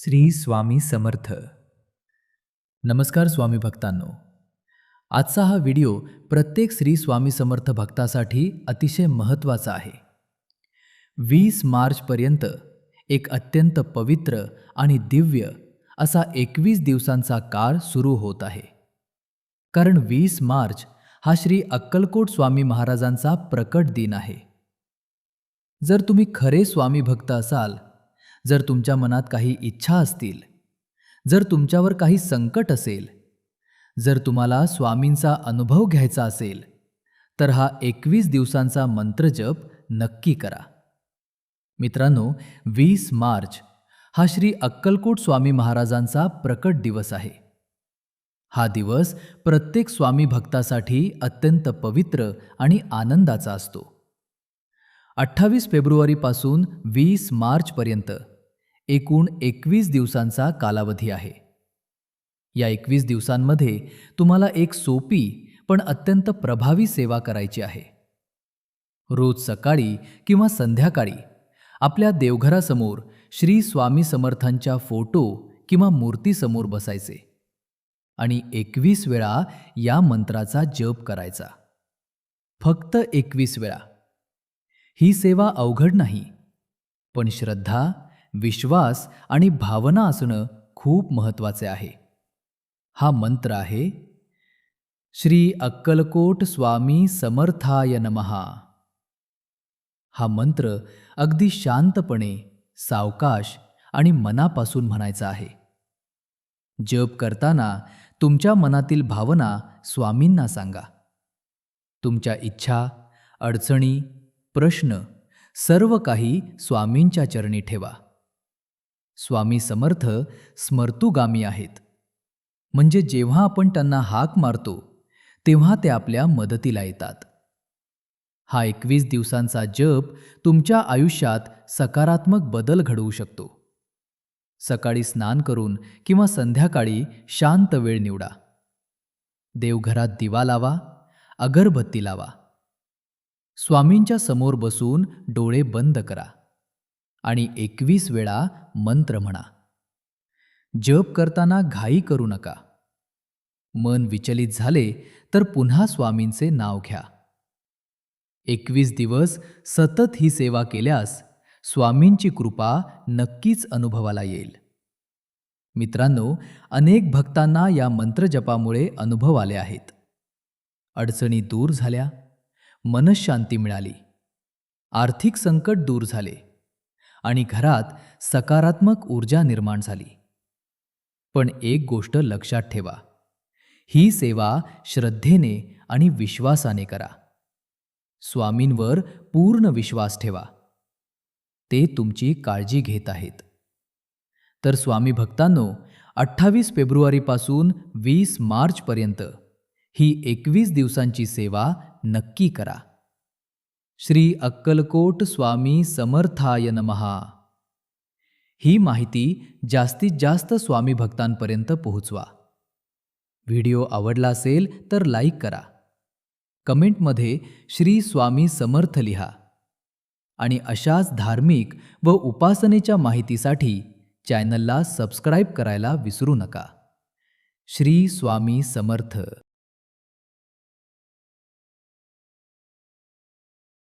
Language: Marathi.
श्री स्वामी समर्थ. नमस्कार स्वामी भक्तांनो. आजचा हा व्हिडिओ प्रत्येक श्री स्वामी समर्थ भक्तासाठी अतिशय महत्त्वाचा आहे. 20 मार्चपर्यंत एक अत्यंत पवित्र आणि दिव्य असा 21 दिवसांचा काळ सुरू होत आहे. कारण 20 मार्च हा श्री अक्कलकोट स्वामी महाराजांचा प्रकट दिन आहे. जर तुम्ही खरे स्वामी भक्त असाल, जर तुमच्या मनात काही इच्छा असतील, जर तुमच्यावर काही संकट असेल, जर तुम्हाला स्वामींचा अनुभव घ्यायचा असेल, तर हा 21 दिवसांचा मंत्रजप नक्की करा. मित्रांनो, 20 मार्च हा श्री अक्कलकोट स्वामी महाराजांचा प्रकट दिवस आहे. हा दिवस प्रत्येक स्वामी भक्तासाठी अत्यंत पवित्र आणि आनंदाचा असतो. 28 फेब्रुवारीपासून 20 मार्चपर्यंत एकूण 21 दिवसांचा कालावधी आहे. या 21 दिवसांमध्ये तुम्हाला एक सोपी पण अत्यंत प्रभावी सेवा करायची आहे. रोज सकाळी किंवा संध्याकाळी आपल्या देवघरासमोर श्री स्वामी समर्थांच्या फोटो किंवा मूर्तीसमोर बसायचे आणि 21 वेळा या मंत्राचा जप करायचा. फक्त 21 वेळा. ही सेवा अवघड नाही, पण श्रद्धा, विश्वास आणि भावना असणं खूप महत्त्वाचे आहे. हा मंत्र आहे श्री अक्कलकोट स्वामी समर्थाय नमः. हा मंत्र अगदी शांतपणे, सावकाश आणि मनापासून म्हणायचा आहे. जप करताना तुमच्या मनातील भावना स्वामींना सांगा. तुमच्या इच्छा, अडचणी, प्रश्न सर्व काही स्वामींच्या चरणी ठेवा. स्वामी समर्थ स्मर्तुगामी आहेत, म्हणजे जेव्हा आपण त्यांना हाक मारतो तेव्हा ते आपल्या मदतीला येतात. हा 21 दिवसांचा जप तुमच्या आयुष्यात सकारात्मक बदल घडवू शकतो. सकाळी स्नान करून किंवा संध्याकाळी शांत वेळ निवडा. देवघरात दिवा लावा, अगरबत्ती लावा. स्वामींच्या समोर बसून डोळे बंद करा आणि 21 वेळा मंत्र म्हणा. जप करताना घाई करू नका. मन विचलित झाले तर पुन्हा स्वामींचे नाव घ्या. 21 दिवस सतत ही सेवा केल्यास स्वामींची कृपा नक्कीच अनुभवाला येईल. मित्रांनो, अनेक भक्तांना या मंत्रजपामुळे अनुभव आले आहेत. अडचणी दूर झाल्या, मनःशांती मिळाली, आर्थिक संकट दूर झाले आणि घरात सकारात्मक ऊर्जा निर्माण झाली. पण एक गोष्ट लक्षात ठेवा, ही सेवा श्रद्धेने आणि विश्वासाने करा. स्वामींवर पूर्ण विश्वास ठेवा. ते तुमची काळजी घेत आहेत. तर स्वामी भक्तांनो, 28 फेब्रुवारीपासून 20 मार्चपर्यंत ही 21 दिवसांची सेवा नक्की करा. श्री अक्कलकोट स्वामी समर्थाय नमः. ही माहिती जास्तीत जास्त स्वामी भक्तांपर्यंत पोहोचवा. व्हिडिओ आवडला असेल तर लाईक करा. कमेंटमध्ये श्री स्वामी समर्थ लिहा आणि अशाच धार्मिक व उपासनेच्या माहितीसाठी चॅनलला सबस्क्राईब करायला विसरू नका. श्री स्वामी समर्थ.